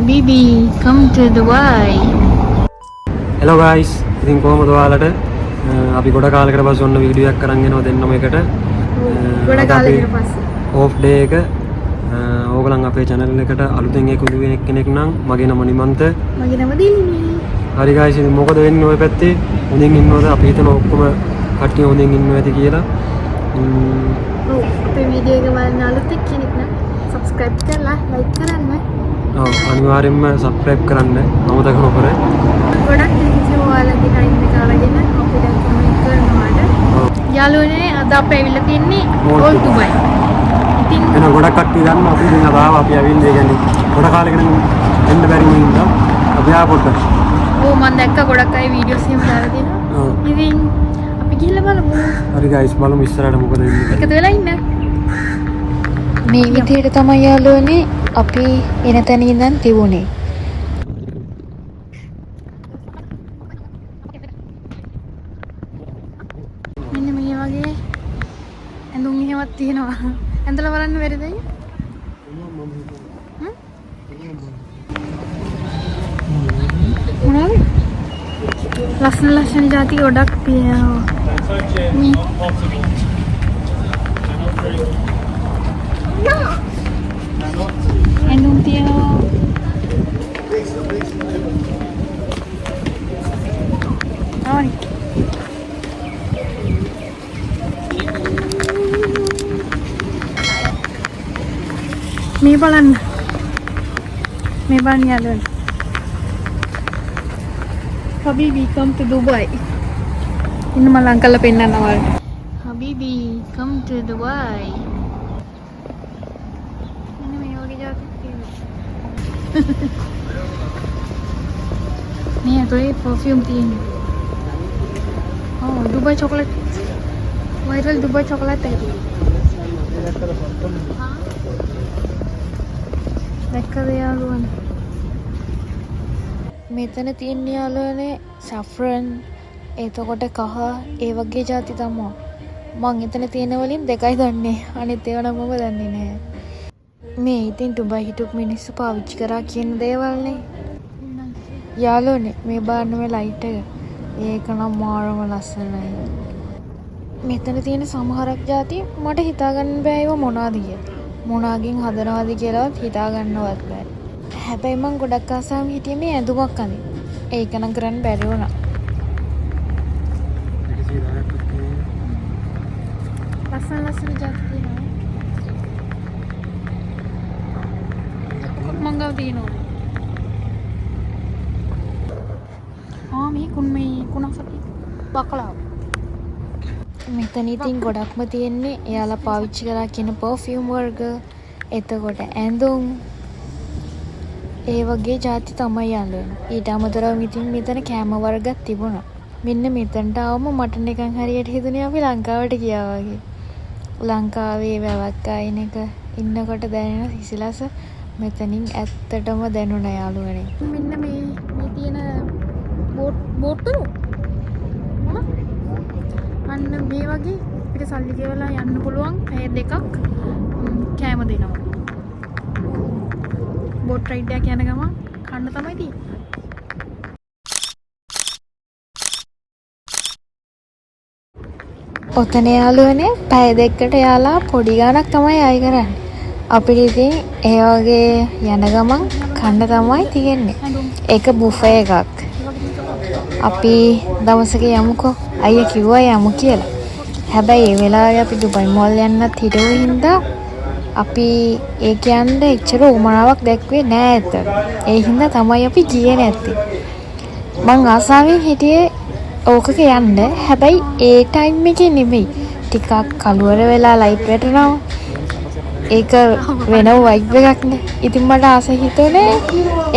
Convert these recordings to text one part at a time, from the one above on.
Habibi, come to Dubai. Hello guys, ඉතින් කොහමද ඔයාලට අපි ගොඩ කාලයකට පස්සේ ඔන්න වීඩියෝ එකක් අරන් එනවා දෙන්නම එකට ගොඩ කාලයකට පස්සේ ඕෆ් ඩේ එක ඕගලන් අපේ channel එකට අලුතෙන් එකතු වෙන කෙනෙක් නම් මගේ නම නිමන්ත මගේ නම දිලිනි. හරි guys ඉතින් මොකද වෙන්නේ ඔය පැත්තේ හොඳින් ඉන්නවද අපි හිතන ඔක්කොම කට්ටිය හොඳින් ඉන්නවා ඇති කියලා ඔව් අපේ වීඩියෝ එක බලන්න අලුත් කෙනෙක් නම් subscribe කරලා like කරන්න. ඔව් අනිවාර්යෙන්ම subscribe කරන්න අමතක නොකර. ගොඩක් thank you ඔයාලගේ time එක අරගෙන අපිට comment කරනවාට. යාළුවනේ අද අපි ඇවිල්ලා තින්නේ ඕල් දුබයි. ඉතින් එන ගොඩක් කට්ටිය දන්නවා අපි ඉතින් අද ආවා අපි ඇවිල්ලා කියන්නේ ගොඩ කාලෙකට එන්න බැරි වුණා අපි ආ පොඩ්ඩක්. ඔව් මම දැක්ක ගොඩක් අය වීඩියෝස් එහෙම දාලා තියෙනවා. ඔව්. ඉතින් අපි ගිහලා බලමු. හරි guys බලමු ඉස්සරහට මොකද වෙන්නේ. එකතු වෙලා ඉන්න. මේ විදිහට තමයි යාළුවනේ අපි එන තැන ඉඳන් තිබුණේ. මෙන්න මේ වගේ ඇඳුම් එහෙමත් තියෙනවා. ඇඳලා බලන්න බැරිද? මොනවද? ලස්සන જાති ගොඩක් තියෙනවා. ඇඳුම් තියෙනවා. ආවනේ. මේ බලන්න. මේ බලන්න යාළුවනේ. Habibi come to Dubai. ඉන්න මම ලං කරලා පෙන්නන්න ඔයාලට. Habibi come to Dubai. මෙන්න මේ වගේ જાතියක් තියෙනවා. මේ ඇතුලේ perfume තියෙනවා. ඔව් Dubai chocolate. viral Dubai chocolate එක. දැක්කද යාළුවනේ? මෙතන තියෙන යාළුවනේ saffron එතකොට කහ ඒ වගේ જાති තමයි. මං එතන තියෙන වලින් දෙකයි දන්නේ. අනිත් ඒවා නම් මම දන්නේ නැහැ. මේ ඉතින් ඩුබයි හිටපු මිනිස්සු පාවිච්චි කරා කියන දේවල්නේ. යාළුවනේ මේ බලන්න මේ ලයිට් එක. ඒක නම් මාරම ලස්සනයි. මෙතන තියෙන සමහරක් જાති මට හිතා ගන්න බෑ ඒවා මොනවද කියලා. මොනාගෙන් හදනවද කියලාවත් හිතා ගන්නවත් බෑ. හැබැයි මං ගොඩක් ආසාවෙන් හිටියේ මේ ඇඳුමක් අඳින්න. ඒක නම් කරන්න බැරි වුණා. ලස්සන જાති තියෙනවා. මංගව තියෙනවා. මේ කුණාසකි බකලාව. මෙතන ඉතින් ගොඩක්ම තියෙන්නේ එයාලා පාවිච්චි කරලා කියන perfume වර්ග එතකොට ඇඳුම් ඒ වගේ જાති තමයි යාළුවනේ. ඊට අමතරව ඉතින් මෙතන කෑම වර්ගත් තිබුණා. මෙන්න මෙතනට ආවම මට නිකන් හරියට හිතුනේ අපි ලංකාවට ගියා වගේ. ලංකාවේ වැවක් අයින එක ඉන්නකොට දැනෙන සිසිලස මෙතනින් ඇත්තටම දැනුණා යාළුවනේ. මෙන්න මේ තියෙන බෝට් එක අන්න මේ වගේ අපිට සල්ලි ගෙවලා යන්න පුළුවන් පැය දෙකක් කෑම දෙනවා. බෝට් රයිඩ් එකක් යන ගමන් කන්න තමයි තියෙන්නේ. ඔතන යාළුවනේ පැය දෙකකට යාලා පොඩි ගාණක් තමයි ආයි කරන්නේ. අපිට ඉතින් ඒ වගේ යන ගමන් කන්න තමයි තියෙන්නේ. ඒක බුෆේ එකක්. අපි දවසක යමුකෝ. අයියා කිව්වා යමු කියලා. හැබැයි ඒ වෙලාවේ අපි ඩුබයි මෝල් යන්නත් හිතුව හින්දා අපි ඒ කියන්නේ එච්චර උමනාවක් දැක්වේ නෑ ඇත්තට. ඒ හින්දා තමයි අපි ගියේ නැත්තේ. මං ආසාවෙන් හිටියේ ඕකක යන්න. හැබැයි ඒ ටයිම් එකේ නෙමෙයි. ටිකක් කලවර වෙලා ලයිට් වැටෙනවා. ඒක වෙන වයිබ් එකක් නේ. ඉතින් මට ආස හිතුනේ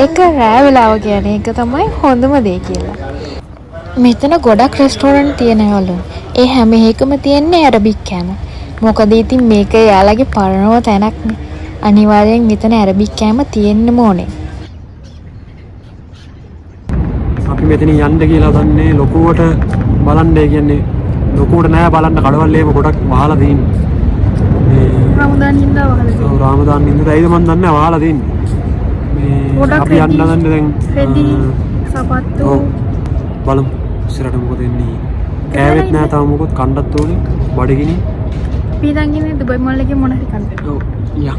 ඒක රෑ වෙලාව කියන්නේ ඒක තමයි හොඳම දේ කියලා. මෙතන ගොඩක් රෙස්ටෝරන්ට් තියෙනවලු. ඒ හැම එකම තියෙන්නේ ඇරබික් කෑම. මොකද ඉතින් මේක යාළගේ පරණව තැනක්නේ. අනිවාර්යෙන් මෙතන ඇරබික් කෑම තියෙන්න ඕනේ. අපි මෙතන යන්න කියලා දන්නේ ලොකුවට බලන්න කියන්නේ ලොකුවට නෑ බලන්න කඩවල් එහෙම ගොඩක් වහලා තියෙන්නේ. මේ රමදාන් හින්දා වහලා තියෙනවා. රාමදාන් හින්දා ඒද මන් දන්නේ වහලා තියෙන්නේ. ගොඩක් අපි යන්න හදන්නේ දැන් රෙදි සපත්තු ඔව් බලමු ඉස්සරහට මොකද වෙන්නේ කෑවෙත් නෑ තාම මොකොත් කණ්ඩත් ඕනේ බඩගිනි අපි දැන් ඉන්නේ දුබයි මෝල් එකේ මොන හරි කන්න. ඔව් යා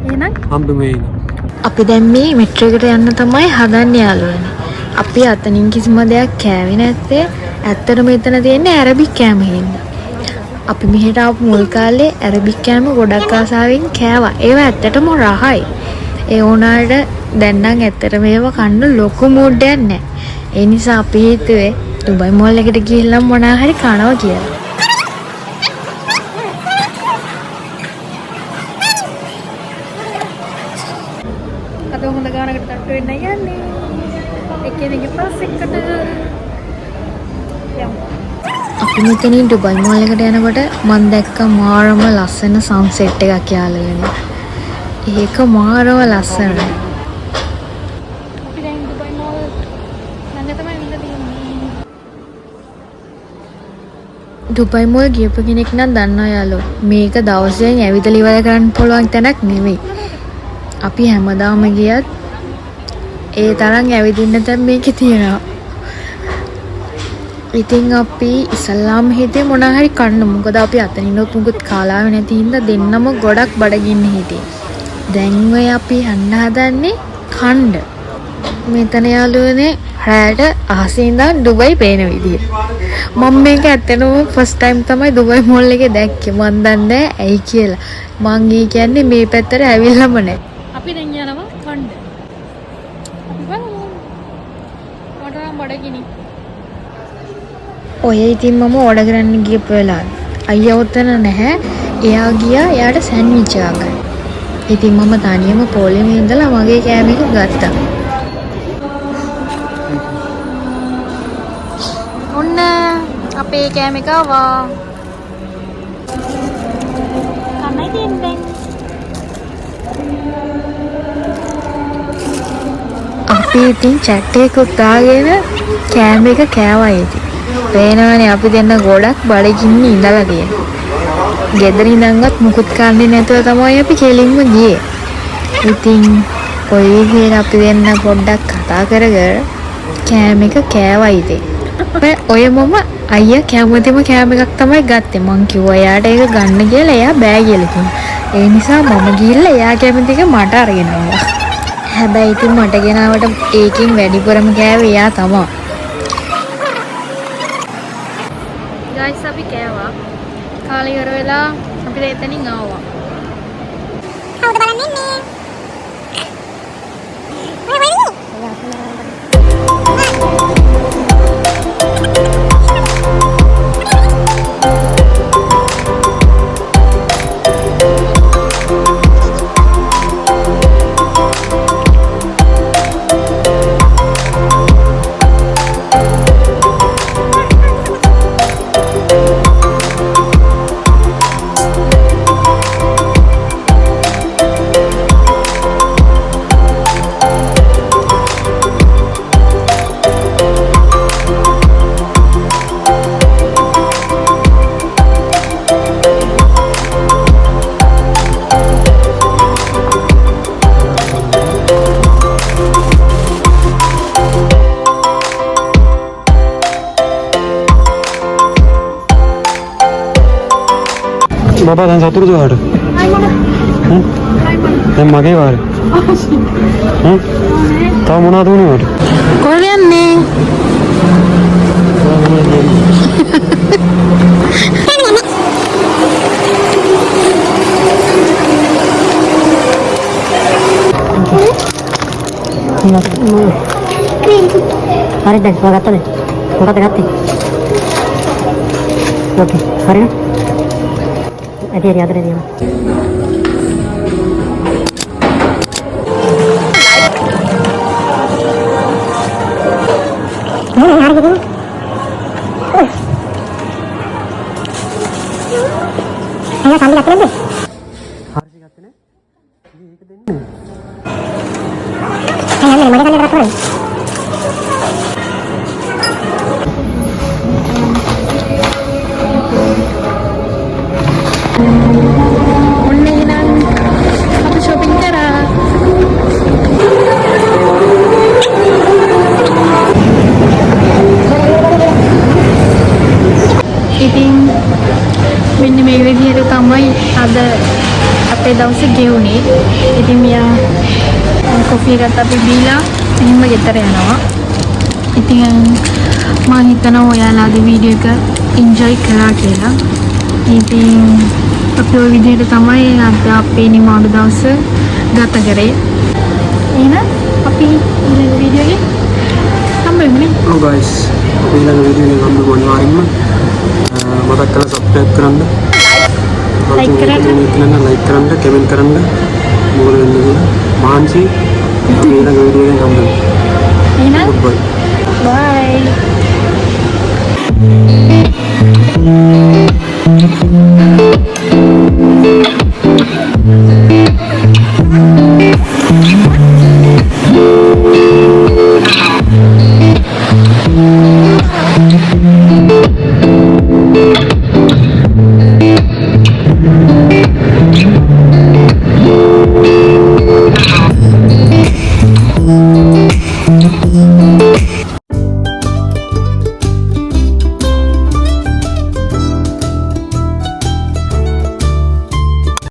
එහෙනම් හම්බෙමු එන්න අපි දැන් මේ මෙට්‍රෝ එකට යන්න තමයි හදන්නේ යාළුවනේ. අපි අතනින් කිසිම දෙයක් කෑවේ නැත්තේ. ඇත්තටම එතන තියෙන්නේ ඇරබික් කෑම හින්දා. අපි මෙහෙට ආපු මුල් කාලේ ඇරබික් කෑම ගොඩක් ආසාවෙන් කෑවා. ඒවා ඇත්තටම රහයි. ඒ වුණාට දැන් නම් ඇත්තටම ඒවා කන්න ලොකු මූඩ් එකක් නැහැ. ඒ නිසා අපි හිතුවේ දුබයි මෝල් එකට ගිහිල්ලා මොනවා හරි කනවා කියලා. අද හොඳ ගානකට තට්ටු වෙන්න යන්නේ. එක්කෙනෙක්ගේ ප්‍රස් එකට යමු. අපි මෙතනින් ඩුබයි මෝල් එකට යනකොට මම දැක්ක මාරම ලස්සන සන්සෙට් එකක් යාළුවනේ. ඒක මාරම ලස්සනයි. අපි දැන් දුබයි මෝල් ළඟ තමයි ඉඳලා තියෙන්නේ. ඩුබයි මෝල් ගියපු කෙනෙක් නම් දන්නවා යාළුවෝ. මේක දවසෙන් ඇවිදලා ඉවර කරන්න පුළුවන් තැනක් නෙවෙයි. අපි හැමදාම ගියත් ඒ තරම් ඇවිදින්න තැන් මේකේ තියෙනවා. ඉතින් අපි ඉස්සල්ලාම හිතේ මොනවා හරි කන්න. මොකද අපි අතනින්වත් මුකුත් කාලාවේ නැති හින්දා දෙන්නම ගොඩක් බඩගින්න හිටියේ. දැන් ඔය අපි යන්න හදන්නේ කණ්ඩ. මෙතන යාළුවනේ රැට අහසේ ඉඳන් ඩුබයි පේන විදිය. මම මේක ඇත්තටම ෆස්ට් ටයිම් තමයි ඩුබයි මෝල් එකේ දැක්කේ. මන් දන්නේ ඇයි කියලා. මං කියන්නේ මේ පැත්තට ඇවිල්ලාම නැහැ. අපි දැන් යනවා කණ්ඩ. අපි බලමු. මට නම් බඩගිනි. ඔය ඉතින් මම ඕඩර් කරන්න ගියපු වෙලාවේ අයියා උතන නැහැ. එයා ගියා එයාට සෑන්ඩ්විච් එකක් ගන්න. ඉතින් මම තනියම පොලිමේ ඉඳලා මගේ කෑම එක ගත්තා. ඔන්න අපේ කෑම එක ආවා. කන්නයි තියෙන්නේ. අපි ඉතින් චැට් එකකුත් දාගෙන කෑම එක කෑවා ඉතින්. පේනවනේ අපි දෙන්න ගොඩක් බඩගින්න ඉඳලා තියෙනවා. ගෙදර ඉඳන්වත් මුකුත් කන්නේ නැතුව තමයි අපි කෙලින්ම ගියේ. ඉතින් ඔය විදිහට අපි දෙන්න පොඩ්ඩක් කතා කර කෑම එක කෑවා ඉතින්. ඔය මම අයියා කැමතිම කෑම එකක් තමයි ගත්තේ. මං කිව්වා එයාට ඒක ගන්න කියලා. එයා බෑ කියලා කිව්වා. ඒ නිසා මම ගිහිල්ලා එයා කැමති එක මට අරගෙන ආවා. හැබැයි ඉතින් මට ගෙනාවට ඒකෙන් වැඩිපුරම කෑවේ එයා තමයි. ගයිස් අපි කෑවා. කාලේ ඉවර වෙලා අපිට එතනින් ආවා. කවුද බලන්නේ මේ? බබා දැන් සතුටුද ඔයාලට? දැන් මගේ වාරේ. තව මොනවද උනේ මට? කොහෙද යන්නේ? හරි දැන් හොයාගත්තද? මොකද ගත්තේ? ඕකේ හරිද? අද යන්න. ඔන්න එහෙනම් අපි shopping කරා. අද අපේ දවසේ ගෙවුනේ. ඉතින් මෙයා කොෆි එකත් අපි බීලා එහෙම ගෙදර යනවා. ඉතින් මම හිතනවා ඔයාලා අද වීඩියෝ එක එන්ජොයි කරා කියලා. ඉතින් අපි ওই විදිහට තමයි අද අපේ නිමාඩු දවස ගත කරේ. එහෙනම් අපි ඊළඟ වීඩියෝ එකේ හම්බෙමුනේ. ඔව් guys අපි ඊළඟ වීඩියෝ එකේ හම්බෙමු අනිවාර්යෙන්ම. මතක් කරලා subscribe කරන්න. Like කරන්න. like කරන්න, comment කරන්න. මොකද වෙන්නේ කියලා. මාන්සි අපි ඊළඟ වීඩියෝ එකෙන් හම්බෙමු. එහෙනම් goodbye. bye.